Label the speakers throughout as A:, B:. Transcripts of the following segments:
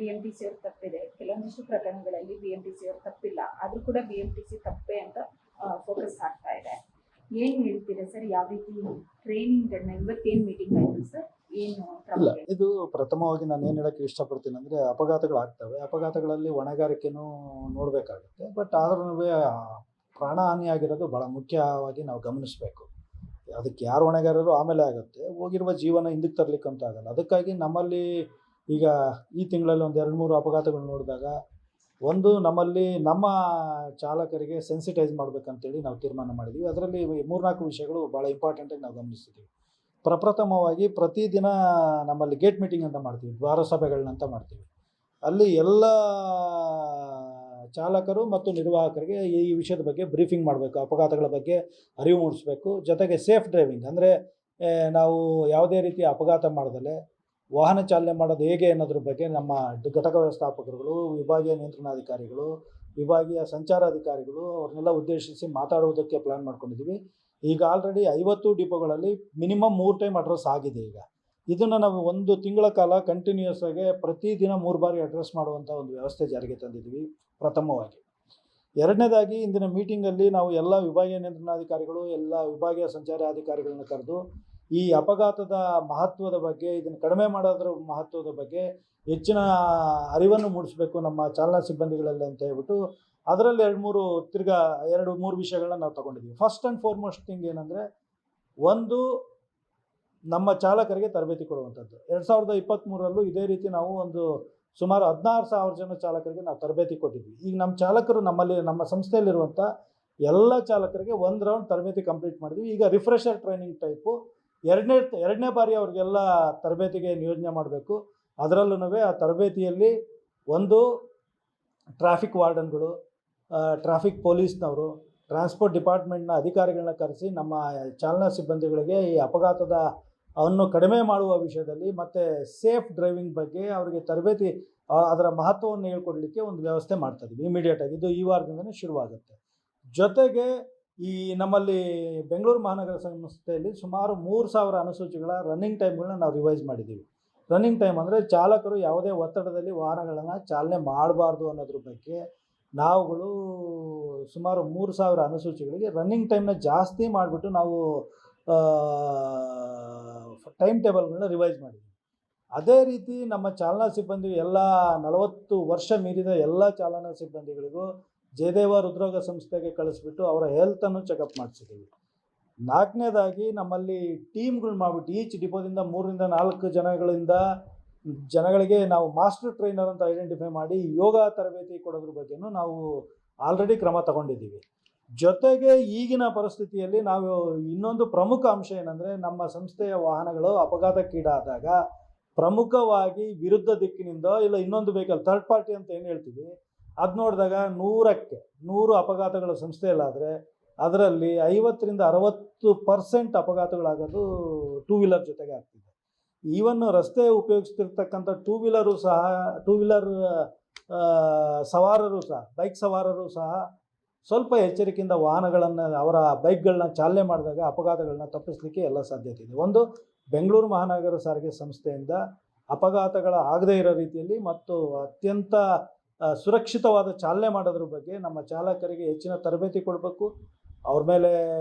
A: BMTC ಅವ್ರ ತಪ್ಪಿದೆ, ಕೆಲವೊಂದಿಷ್ಟು ಪ್ರಕರಣಗಳಲ್ಲಿ BMTC ಅವ್ರ ತಪ್ಪಿಲ್ಲ, ಆದ್ರೂ ಕೂಡ BMTC ತಪ್ಪೇ ಅಂತ ಫೋಕಸ್ ಆಗ್ತಾ ಇದೆ. ಏನ್ ಹೇಳ್ತೀರಾ ಸರ್? ಯಾವ ರೀತಿ ಟ್ರೈನಿಂಗ್ಗಳನ್ನ ಇವತ್ತೇನು ಮೀಟಿಂಗ್ ಆಯ್ತು ಸರ್? ಏನು
B: ಇಲ್ಲ, ಇದು ಪ್ರಥಮವಾಗಿ ನಾನು ಏನು ಹೇಳಕ್ಕೆ ಇಷ್ಟಪಡ್ತೀನಿ ಅಂದರೆ, ಅಪಘಾತಗಳಾಗ್ತವೆ. ಅಪಘಾತಗಳಲ್ಲಿ ಹೊಣೆಗಾರಿಕೆನೂ ನೋಡಬೇಕಾಗುತ್ತೆ. ಬಟ್ ಆದ್ರೂ ಪ್ರಾಣಹಾನಿ ಆಗಿರೋದು ಭಾಳ ಮುಖ್ಯವಾಗಿ ನಾವು ಗಮನಿಸಬೇಕು. ಅದಕ್ಕೆ ಯಾರು ಹೊಣೆಗಾರರು ಆಮೇಲೆ ಆಗುತ್ತೆ, ಹೋಗಿರುವ ಜೀವನ ಹಿಂದಕ್ಕೆ ತರಲಿಕ್ಕಂತೂ ಆಗಲ್ಲ. ಅದಕ್ಕಾಗಿ ನಮ್ಮಲ್ಲಿ ಈಗ ಈ ತಿಂಗಳಲ್ಲಿ ಒಂದು 2-3 ಅಪಘಾತಗಳು ನೋಡಿದಾಗ, ಒಂದು ನಮ್ಮಲ್ಲಿ ನಮ್ಮ ಚಾಲಕರಿಗೆ ಸೆನ್ಸಿಟೈಸ್ ಮಾಡಬೇಕಂತೇಳಿ ನಾವು ತೀರ್ಮಾನ ಮಾಡಿದ್ದೀವಿ. ಅದರಲ್ಲಿ 3-4 ವಿಷಯಗಳು ಭಾಳ ಇಂಪಾರ್ಟೆಂಟಾಗಿ ನಾವು ಗಮನಿಸ್ತಿದ್ದೀವಿ. ಪ್ರಪ್ರಥಮವಾಗಿ ಪ್ರತಿದಿನ ನಮ್ಮಲ್ಲಿ ಗೇಟ್ ಮೀಟಿಂಗ್ ಅಂತ ಮಾಡ್ತೀವಿ, ದ್ವಾರ ಸಭೆಗಳನ್ನಂತ ಮಾಡ್ತೀವಿ. ಅಲ್ಲಿ ಎಲ್ಲ ಚಾಲಕರು ಮತ್ತು ನಿರ್ವಾಹಕರಿಗೆ ಈ ವಿಷಯದ ಬಗ್ಗೆ ಬ್ರೀಫಿಂಗ್ ಮಾಡಬೇಕು, ಅಪಘಾತಗಳ ಬಗ್ಗೆ ಅರಿವು ಮೂಡಿಸಬೇಕು. ಜೊತೆಗೆ ಸೇಫ್ ಡ್ರೈವಿಂಗ್ ಅಂದರೆ ನಾವು ಯಾವುದೇ ರೀತಿಯ ಅಪಘಾತ ಮಾಡದಲ್ಲೇ ವಾಹನ ಚಾಲನೆ ಮಾಡೋದು ಹೇಗೆ ಅನ್ನೋದ್ರ ಬಗ್ಗೆ ನಮ್ಮ ಘಟಕ ವ್ಯವಸ್ಥಾಪಕರುಗಳು, ವಿಭಾಗೀಯ ನಿಯಂತ್ರಣಾಧಿಕಾರಿಗಳು, ವಿಭಾಗೀಯ ಸಂಚಾರಾಧಿಕಾರಿಗಳು ಅವ್ರನ್ನೆಲ್ಲ ಉದ್ದೇಶಿಸಿ ಮಾತಾಡುವುದಕ್ಕೆ ಪ್ಲ್ಯಾನ್ ಮಾಡ್ಕೊಂಡಿದ್ದೀವಿ. ಈಗ ಆಲ್ರೆಡಿ 50 ಡಿಪೋಗಳಲ್ಲಿ ಮಿನಿಮಮ್ 3 ಟೈಮ್ ಅಡ್ರೆಸ್ ಆಗಿದೆ. ಈಗ ಇದನ್ನು ನಾವು 1 ತಿಂಗಳ ಕಾಲ ಕಂಟಿನ್ಯೂಸ್ ಆಗಿ ಪ್ರತಿದಿನ 3 ಬಾರಿ ಅಡ್ರೆಸ್ ಮಾಡುವಂಥ ಒಂದು ವ್ಯವಸ್ಥೆ ಜಾರಿಗೆ ತಂದಿದ್ದೀವಿ ಪ್ರಥಮವಾಗಿ. ಎರಡನೇದಾಗಿ, ಇಂದಿನ ಮೀಟಿಂಗಲ್ಲಿ ನಾವು ಎಲ್ಲ ವಿಭಾಗೀಯ ನಿಯಂತ್ರಣಾಧಿಕಾರಿಗಳು, ಎಲ್ಲ ವಿಭಾಗೀಯ ಸಂಚಾರಾಧಿಕಾರಿಗಳನ್ನ ಕರೆದು ಈ ಅಪಘಾತದ ಮಹತ್ವದ ಬಗ್ಗೆ, ಇದನ್ನು ಕಡಿಮೆ ಮಾಡೋದ್ರ ಮಹತ್ವದ ಬಗ್ಗೆ ಹೆಚ್ಚಿನ ಅರಿವನ್ನು ಮೂಡಿಸಬೇಕು ನಮ್ಮ ಚಾಲನಾ ಸಿಬ್ಬಂದಿಗಳಲ್ಲಿ ಅಂತ ಹೇಳ್ಬಿಟ್ಟು ಅದರಲ್ಲಿ 2-3 ವಿಷಯಗಳನ್ನ ನಾವು ತಗೊಂಡಿದ್ದೀವಿ. ಫಸ್ಟ್ ಆ್ಯಂಡ್ ಫಾರ್ಮೋಸ್ಟ್ ಥಿಂಗ್ ಏನಂದರೆ, ಒಂದು ನಮ್ಮ ಚಾಲಕರಿಗೆ ತರಬೇತಿ ಕೊಡುವಂಥದ್ದು. 2023ರಲ್ಲೂ ಇದೇ ರೀತಿ ನಾವು ಸುಮಾರು 16,000 ಜನ ಚಾಲಕರಿಗೆ ನಾವು ತರಬೇತಿ ಕೊಟ್ಟಿದ್ವಿ. ಈಗ ನಮ್ಮ ಚಾಲಕರು ನಮ್ಮ ಸಂಸ್ಥೆಯಲ್ಲಿರುವಂಥ ಎಲ್ಲ ಚಾಲಕರಿಗೆ 1 ರೌಂಡ್ ತರಬೇತಿ ಕಂಪ್ಲೀಟ್ ಮಾಡಿದ್ವಿ. ಈಗ ರಿಫ್ರೆಷರ್ ಟ್ರೈನಿಂಗ್ ಟೈಪು ಎರಡನೇ ಬಾರಿ ಅವ್ರಿಗೆಲ್ಲ ತರಬೇತಿಗೆ ನಿಯೋಜನೆ ಮಾಡಬೇಕು. ಅದರಲ್ಲೂ ಆ ತರಬೇತಿಯಲ್ಲಿ ಒಂದು ಟ್ರಾಫಿಕ್ ವಾರ್ಡನ್ಗಳು, ಟ್ರಾಫಿಕ್ ಪೊಲೀಸ್ನವರು, ಟ್ರಾನ್ಸ್ಪೋರ್ಟ್ ಡಿಪಾರ್ಟ್ಮೆಂಟ್ನ ಅಧಿಕಾರಿಗಳನ್ನ ಕರೆಸಿ ನಮ್ಮ ಚಾಲನಾ ಸಿಬ್ಬಂದಿಗಳಿಗೆ ಈ ಅಪಘಾತದ ಅವನ್ನು ಕಡಿಮೆ ಮಾಡುವ ವಿಷಯದಲ್ಲಿ ಮತ್ತು ಸೇಫ್ ಡ್ರೈವಿಂಗ್ ಬಗ್ಗೆ ಅವರಿಗೆ ತರಬೇತಿ, ಅದರ ಮಹತ್ವವನ್ನು ಹೇಳ್ಕೊಡ್ಲಿಕ್ಕೆ ಒಂದು ವ್ಯವಸ್ಥೆ ಮಾಡ್ತಾಯಿದ್ದೀವಿ ಇಮಿಡಿಯೇಟಾಗಿ. ಇದು ಈ ವಾರದಿಂದನೇ ಶುರುವಾಗುತ್ತೆ. ಜೊತೆಗೆ ಈ ನಮ್ಮಲ್ಲಿ ಬೆಂಗಳೂರು ಮಹಾನಗರ ಸಂಸ್ಥೆಯಲ್ಲಿ ಸುಮಾರು 3,000 ಅನುಸೂಚಿಗಳ ರನ್ನಿಂಗ್ ಟೈಮ್ಗಳನ್ನ ನಾವು ರಿವೈಸ್ ಮಾಡಿದ್ದೀವಿ. ರನ್ನಿಂಗ್ ಟೈಮ್ ಅಂದರೆ ಚಾಲಕರು ಯಾವುದೇ ಒತ್ತಡದಲ್ಲಿ ವಾಹನಗಳನ್ನು ಚಾಲನೆ ಮಾಡಬಾರ್ದು ಅನ್ನೋದ್ರ ಬಗ್ಗೆ ನಾವುಗಳು ಸುಮಾರು 3,000 ಅನುಸೂಚಿಗಳಿಗೆ ರನ್ನಿಂಗ್ ಟೈಮ್ನ ಜಾಸ್ತಿ ಮಾಡಿಬಿಟ್ಟು ನಾವು ಟೈಮ್ ಟೇಬಲ್ಗಳನ್ನ ರಿವೈಸ್ ಮಾಡಿದ್ವಿ. ಅದೇ ರೀತಿ ನಮ್ಮ ಚಾಲನಾ ಸಿಬ್ಬಂದಿ ಎಲ್ಲ 40 ವರ್ಷ ಮೀರಿದ ಎಲ್ಲ ಚಾಲನಾ ಸಿಬ್ಬಂದಿಗಳಿಗೂ ಜಯದೇವ ಹೃದ್ರೋಗ ಸಂಸ್ಥೆಗೆ ಕಳಿಸ್ಬಿಟ್ಟು ಅವರ ಹೆಲ್ತನ್ನು ಚೆಕಪ್ ಮಾಡಿಸಿದ್ದೀವಿ. 4ನೇದಾಗಿ, ನಮ್ಮಲ್ಲಿ ಟೀಮ್ಗಳು ಮಾಡಿಬಿಟ್ಟು ಈಚ್ ಡಿಪೋದಿಂದ 3-4 ಜನಗಳಿಗೆ ನಾವು ಮಾಸ್ಟರ್ ಟ್ರೈನರ್ ಅಂತ ಐಡೆಂಟಿಫೈ ಮಾಡಿ ಯೋಗ ತರಬೇತಿ ಕೊಡೋದ್ರ ಬಗ್ಗೆನೂ ನಾವು ಆಲ್ರೆಡಿ ಕ್ರಮ ತಗೊಂಡಿದ್ದೀವಿ. ಜೊತೆಗೆ ಈಗಿನ ಪರಿಸ್ಥಿತಿಯಲ್ಲಿ ನಾವು ಇನ್ನೊಂದು ಪ್ರಮುಖ ಅಂಶ ಏನಂದರೆ, ನಮ್ಮ ಸಂಸ್ಥೆಯ ವಾಹನಗಳು ಅಪಘಾತಕ್ಕೀಡಾದಾಗ ಪ್ರಮುಖವಾಗಿ ವಿರುದ್ಧ ದಿಕ್ಕಿನಿಂದ ಇಲ್ಲ ಇನ್ನೊಂದು ವೆಹಿಕಲ್, ಥರ್ಡ್ ಪಾರ್ಟಿ ಅಂತ ಏನು ಹೇಳ್ತೀವಿ, ಅದು ನೋಡಿದಾಗ 100 ಅಪಘಾತಗಳ ಸಂಸ್ಥೆಯಲ್ಲಾದರೆ ಅದರಲ್ಲಿ 50-60% ಅಪಘಾತಗಳಾಗೋದು 2 ವೀಲರ್ ಜೊತೆಗೆ ಆಗ್ತಿದೆ. ಈವನ್ನು ರಸ್ತೆ ಉಪಯೋಗಿಸ್ತಿರ್ತಕ್ಕಂಥ ಟೂ ವೀಲರ್ ಸವಾರರು ಸಹ, ಬೈಕ್ ಸವಾರರು ಸಹ ಸ್ವಲ್ಪ ಎಚ್ಚರಿಕೆಯಿಂದ ವಾಹನಗಳನ್ನು, ಅವರ ಬೈಕ್ಗಳನ್ನ ಚಾಲನೆ ಮಾಡಿದಾಗ ಅಪಘಾತಗಳನ್ನ ತಪ್ಪಿಸಲಿಕ್ಕೆ ಎಲ್ಲ ಸಾಧ್ಯತೆ ಇದೆ. ಒಂದು, ಬೆಂಗಳೂರು ಮಹಾನಗರ ಸಾರಿಗೆ ಸಂಸ್ಥೆಯಿಂದ ಅಪಘಾತಗಳ ಆಗದೇ ಇರೋ ರೀತಿಯಲ್ಲಿ ಮತ್ತು ಅತ್ಯಂತ ಸುರಕ್ಷಿತವಾದ ಚಾಲನೆ ಮಾಡೋದ್ರ ಬಗ್ಗೆ ನಮ್ಮ ಚಾಲಕರಿಗೆ ಹೆಚ್ಚಿನ ತರಬೇತಿ ಕೊಡಬೇಕು, ಅವ್ರ ಮೇಲೆ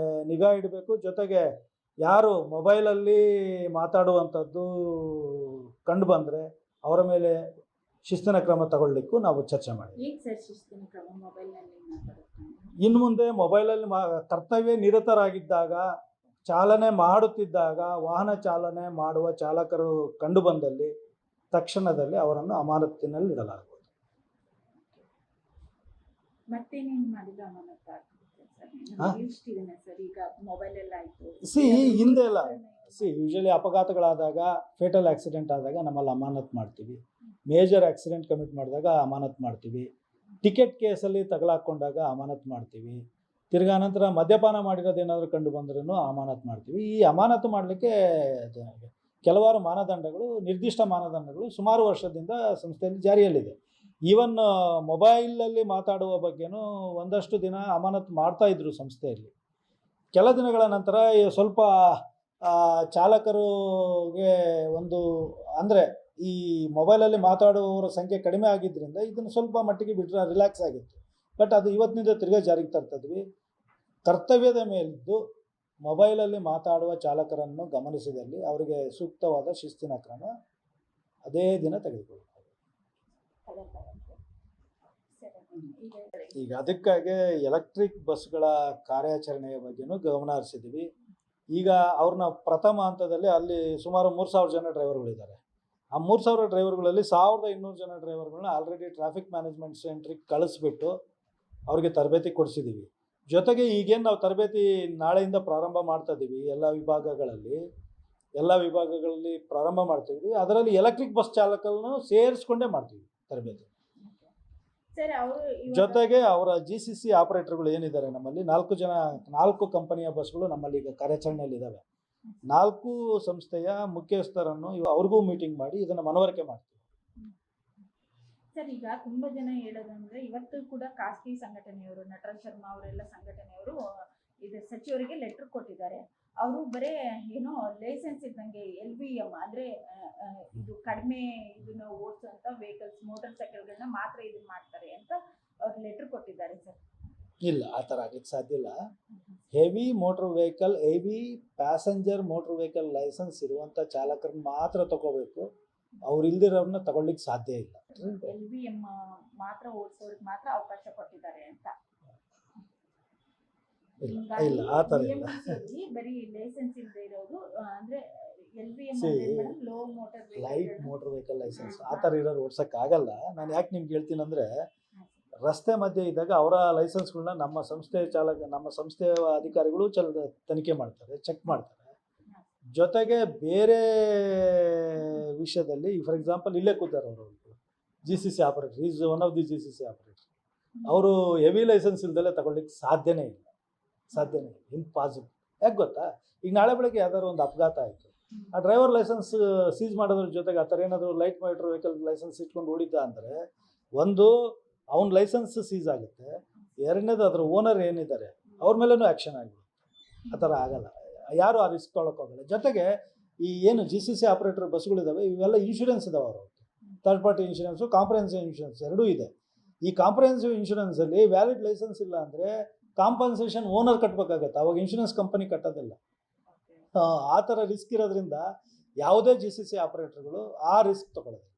B: ನಿಗಾ ಇಡಬೇಕು. ಜೊತೆಗೆ ಯಾರು ಮೊಬೈಲಲ್ಲಿ ಮಾತಾಡುವಂಥದ್ದು ಕಂಡು ಬಂದರೆ ಅವರ ಮೇಲೆ ಶಿಸ್ತಿನ ಕ್ರಮ ತಗೊಳ್ಳಿಕ್ಕೂ ನಾವು ಚರ್ಚೆ ಮಾಡಿದ್ವಿ. ಇನ್ನು ಮುಂದೆ ಮೊಬೈಲಲ್ಲಿ ಕರ್ತವ್ಯ ನಿರತರಾಗಿದ್ದಾಗ, ಚಾಲನೆ ಮಾಡುತ್ತಿದ್ದಾಗ, ವಾಹನ ಚಾಲನೆ ಮಾಡುವ ಚಾಲಕರು ಕಂಡು ಬಂದಲ್ಲಿ ತಕ್ಷಣದಲ್ಲಿ ಅವರನ್ನು ಅಮಾನತಿನಲ್ಲಿ ಇಡಲಾಗುವುದು. ಹಿಂದೆ ಎಲ್ಲ ಯೂಶಲಿ ಅಪಘಾತಗಳಾದಾಗ, ಫೇಟಲ್ ಆಕ್ಸಿಡೆಂಟ್ ಆದಾಗ ನಮ್ಮಲ್ಲಿ ಅಮಾನತ್ ಮಾಡ್ತೀವಿ. ಮೇಜರ್ ಆಕ್ಸಿಡೆಂಟ್ ಕಮಿಟ್ ಮಾಡಿದಾಗ ಅಮಾನತ್ ಮಾಡ್ತೀವಿ. ಟಿಕೆಟ್ ಕೇಸಲ್ಲಿ ತಗಲಾಕೊಂಡಾಗ ಅಮಾನತ್ ಮಾಡ್ತೀವಿ. ತಿರ್ಗಾ ನಂತರ ಮದ್ಯಪಾನ ಮಾಡಿರೋದೇನಾದರೂ ಕಂಡು ಬಂದ್ರೂ ಅಮಾನತ್ ಮಾಡ್ತೀವಿ. ಈ ಅಮಾನತು ಮಾಡಲಿಕ್ಕೆ ಕೆಲವಾರು ಮಾನದಂಡಗಳು, ನಿರ್ದಿಷ್ಟ ಮಾನದಂಡಗಳು ಸುಮಾರು ವರ್ಷದಿಂದ ಸಂಸ್ಥೆಯಲ್ಲಿ ಜಾರಿಯಲ್ಲಿದೆ. ಈವನ್ ಮೊಬೈಲಲ್ಲಿ ಮಾತಾಡುವ ಬಗ್ಗೆನೂ ಒಂದಷ್ಟು ದಿನ ಅಮಾನತು ಮಾಡ್ತಾಯಿದ್ರು ಸಂಸ್ಥೆಯಲ್ಲಿ. ಕೆಲ ದಿನಗಳ ನಂತರ ಸ್ವಲ್ಪ ಚಾಲಕರಿಗೆ ಅಂದರೆ ಈ ಮೊಬೈಲಲ್ಲಿ ಮಾತಾಡುವವರ ಸಂಖ್ಯೆ ಕಡಿಮೆ ಆಗಿದ್ದರಿಂದ ಇದನ್ನು ಸ್ವಲ್ಪ ಮಟ್ಟಿಗೆ ಬಿಟ್ಟರೆ ರಿಲ್ಯಾಕ್ಸ್ ಆಗಿತ್ತು. ಬಟ್ ಅದು ಇವತ್ತಿನಿಂದ ತಿರ್ಗಾ ಜಾರಿಗೆ ತರ್ತಿದ್ವಿ. ಕರ್ತವ್ಯದ ಮೇಲಿದ್ದು ಮೊಬೈಲಲ್ಲಿ ಮಾತಾಡುವ ಚಾಲಕರನ್ನು ಗಮನಿಸಿದಲ್ಲಿ ಅವರಿಗೆ ಸೂಕ್ತವಾದ ಶಿಸ್ತಿನ ಕ್ರಮ ಅದೇ ದಿನ ತೆಗೆದುಕೊಳ್ಳುತ್ತಾರೆ. ಈಗ ಅದಕ್ಕಾಗಿ ಎಲೆಕ್ಟ್ರಿಕ್ ಬಸ್ಗಳ ಕಾರ್ಯಾಚರಣೆಯ ಬಗ್ಗೆನೂ ಗಮನ ಹರಿಸಿದ್ದೀವಿ. ಈಗ ಅವ್ರನ್ನ ಪ್ರಥಮ ಹಂತದಲ್ಲಿ ಅಲ್ಲಿ ಸುಮಾರು 3,000 ಜನ ಡ್ರೈವರ್ಗಳಿದ್ದಾರೆ. ಆ 3,000 ಡ್ರೈವರ್ಗಳಲ್ಲಿ 1,200 ಜನ ಡ್ರೈವರ್ಗಳನ್ನ ಆಲ್ರೆಡಿ ಟ್ರಾಫಿಕ್ ಮ್ಯಾನೇಜ್ಮೆಂಟ್ ಸೆಂಟ್ರಿಗೆ ಕಳಿಸ್ಬಿಟ್ಟು ಅವ್ರಿಗೆ ತರಬೇತಿ ಕೊಡಿಸಿದ್ದೀವಿ. ಜೊತೆಗೆ ಈಗೇನು ನಾವು ತರಬೇತಿ ನಾಳೆಯಿಂದ ಪ್ರಾರಂಭ ಮಾಡ್ತಾ ಇದ್ದೀವಿ, ಎಲ್ಲ ವಿಭಾಗಗಳಲ್ಲಿ ಪ್ರಾರಂಭ ಮಾಡ್ತೀವಿ. ಅದರಲ್ಲಿ ಎಲೆಕ್ಟ್ರಿಕ್ ಬಸ್ ಚಾಲಕರನ್ನು ಸೇರಿಸ್ಕೊಂಡೇ ಮಾಡ್ತೀವಿ ತರಬೇತಿ. ಜೊತೆಗೆ ಅವರ GCC ಆಪರೇಟರ್ಗಳು ಏನಿದ್ದಾರೆ ನಮ್ಮಲ್ಲಿ 4 ಕಂಪನಿಯ ಬಸ್ಗಳು ನಮ್ಮಲ್ಲಿ ಈಗ ಕಾರ್ಯಾಚರಣೆಯಲ್ಲಿ ಇದ್ದಾವೆ. 4 ಸಂಸ್ಥೆಯ ಮುಖ್ಯಸ್ಥರನ್ನು ಅವ್ರಿಗೂ ಮೀಟಿಂಗ್ ಮಾಡಿ ಇದನ್ನು ಮನವರಿಕೆ ಮಾಡ್ತೀವಿ.
A: ಸರ್, ಈಗ ತುಂಬಾ ಜನ ಹೇಳೋದಂದ್ರೆ ಇವತ್ತು ಕೂಡ ಖಾಸಗಿ ಸಂಘಟನೆಯವರು, ನಟರಾಜ್ ಶರ್ಮಾ ಅವರೆಲ್ಲ ಸಂಘಟನೆಯವರು ಇದು ಸಚಿವರಿಗೆ ಲೆಟರ್ ಕೊಟ್ಟಿದ್ದಾರೆ. ಅವರು ಬರೇ ಏನೋ ಲೈಸೆನ್ಸ್ ಇದ್ದಂಗೆ LVM ಅಂದ್ರೆ ಇದು ಕಡಿಮೆ ಇದನ್ನ ಓಡಿಸುವಂತ ವೆಹಿಕಲ್ಸ್, ಮೋಟಾರ್ ಸೈಕಲ್ಗಳನ್ನ ಮಾತ್ರ ಇದನ್ನ ಮಾಡ್ತಾರೆ ಅಂತ ಅವ್ರು ಲೆಟರ್ ಕೊಟ್ಟಿದ್ದಾರೆ ಸರ್.
B: ಇಲ್ಲ, ಆ ಥರ ಆಗಕ್ಕೆ ಸಾಧ್ಯ ಇಲ್ಲ. Heavy passenger motor vehicle licence ಇರುವಂಥ ಚಾಲಕರನ್ನ ಮಾತ್ರ ತಗೋಬೇಕು. ಅವ್ರು ಇಲ್ದಿರೋರನ್ನ ತಗೊಳ್ಳಿಕ್ಕೆ ಸಾಧ್ಯ ಇಲ್ಲ.
A: LVM ಮಾತ್ರ ಓಡಿಸೋರಿಗೆ ಮಾತ್ರ ಅವಕಾಶ ಕೊಟ್ಟಿದ್ದಾರೆ ಅಂತ.
B: ಇಲ್ಲ, ಆ ಥರ ಇಲ್ಲ.
A: ಬರೀ ಲೈಸೆನ್ಸ್ ಇಲ್ಲದೆ ಇರೋದು ಅಂದ್ರೆ LVM low motor
B: light motor vehicle licence ಆ ಥರ ಇರೋರು ಓಡ್ಸೋಕ್ಕಾಗಲ್ಲ. ನಾನು ಯಾಕೆ ನಿಮ್ಗೆ ಹೇಳ್ತೀನಿ ಅಂದರೆ, ರಸ್ತೆ ಮಧ್ಯೆ ಇದ್ದಾಗ ಅವರ ಲೈಸೆನ್ಸ್ಗಳನ್ನ ನಮ್ಮ ಸಂಸ್ಥೆಯ ಅಧಿಕಾರಿಗಳು ತನಿಖೆ ಮಾಡ್ತಾರೆ, ಚೆಕ್ ಮಾಡ್ತಾರೆ. ಜೊತೆಗೆ ಬೇರೆ ವಿಷಯದಲ್ಲಿ ಫಾರ್ ಎಕ್ಸಾಂಪಲ್ ಇಲ್ಲೇ ಕೂತಾರೆ ಅವರು GCC operator, is one of the GCC operator. ಅವರು ಹೆವಿ ಲೈಸೆನ್ಸ್ ಇಲ್ದಲ್ಲೇ ತಗೊಳ್ಳಿಕ್ಕೆ ಸಾಧ್ಯನೇ ಇಲ್ಲ, ಇಂಪಾಸಿಬಲ್. ಯಾಕೆ ಗೊತ್ತಾ, ಈಗ ನಾಳೆ ಬೆಳಗ್ಗೆ ಯಾವ್ದಾದ್ರು ಒಂದು ಅಪಘಾತ ಆಯಿತು, ಆ ಡ್ರೈವರ್ ಲೈಸೆನ್ಸ್ ಸೀಸ್ ಮಾಡೋದ್ರ ಜೊತೆಗೆ ಆ ಥರ ಏನಾದರೂ ಲೈಟ್ ಮೋಟರ್ ವೆಹಿಕಲ್ ಲೈಸೆನ್ಸ್ ಇಟ್ಕೊಂಡು ಓಡಿದ್ದ ಅಂದರೆ, ಒಂದು ಅವ್ನ ಲೈಸೆನ್ಸ್ ಸೀಸ್ ಆಗುತ್ತೆ, ಎರಡನೇದು ಅದ್ರ ಓನರ್ ಏನಿದ್ದಾರೆ ಅವ್ರ ಮೇಲೇನೂ ಆ್ಯಕ್ಷನ್ ಆಗಿಬಿಡುತ್ತೆ. ಆ ಥರ ಆಗಲ್ಲ, ಯಾರು ಆ ರಿಸ್ಕ್ ತೊಗೊಳಕ್ಕೋಗಲ್ಲ. ಜೊತೆಗೆ ಈ ಏನು GCC ಆಪರೇಟರ್ ಬಸ್ಗಳಿದ್ದಾವೆ ಇವೆಲ್ಲ ಇನ್ಶೂರೆನ್ಸ್ ಇದಾವೆ. ಅವರು third party insurance, comprehensive insurance ಎರಡೂ ಇದೆ. ಈ ಕಾಂಪ್ರಹೆನ್ಸಿವ್ ಇನ್ಶೂರೆನ್ಸಲ್ಲಿ ವ್ಯಾಲಿಡ್ ಲೈಸೆನ್ಸ್ ಇಲ್ಲ ಅಂದರೆ ಕಾಂಪನ್ಸೇಷನ್ ಓನರ್ ಕಟ್ಟಬೇಕಾಗತ್ತೆ, ಅವಾಗ ಇನ್ಶೂರೆನ್ಸ್ ಕಂಪನಿ ಕಟ್ಟೋದಿಲ್ಲ. ಆ ಥರ ರಿಸ್ಕ್ ಇರೋದ್ರಿಂದ ಯಾವುದೇ GCC ಆಪರೇಟರ್ಗಳು ಆ ರಿಸ್ಕ್ ತೊಗೊಳ್ಳೋದಿಲ್ಲ.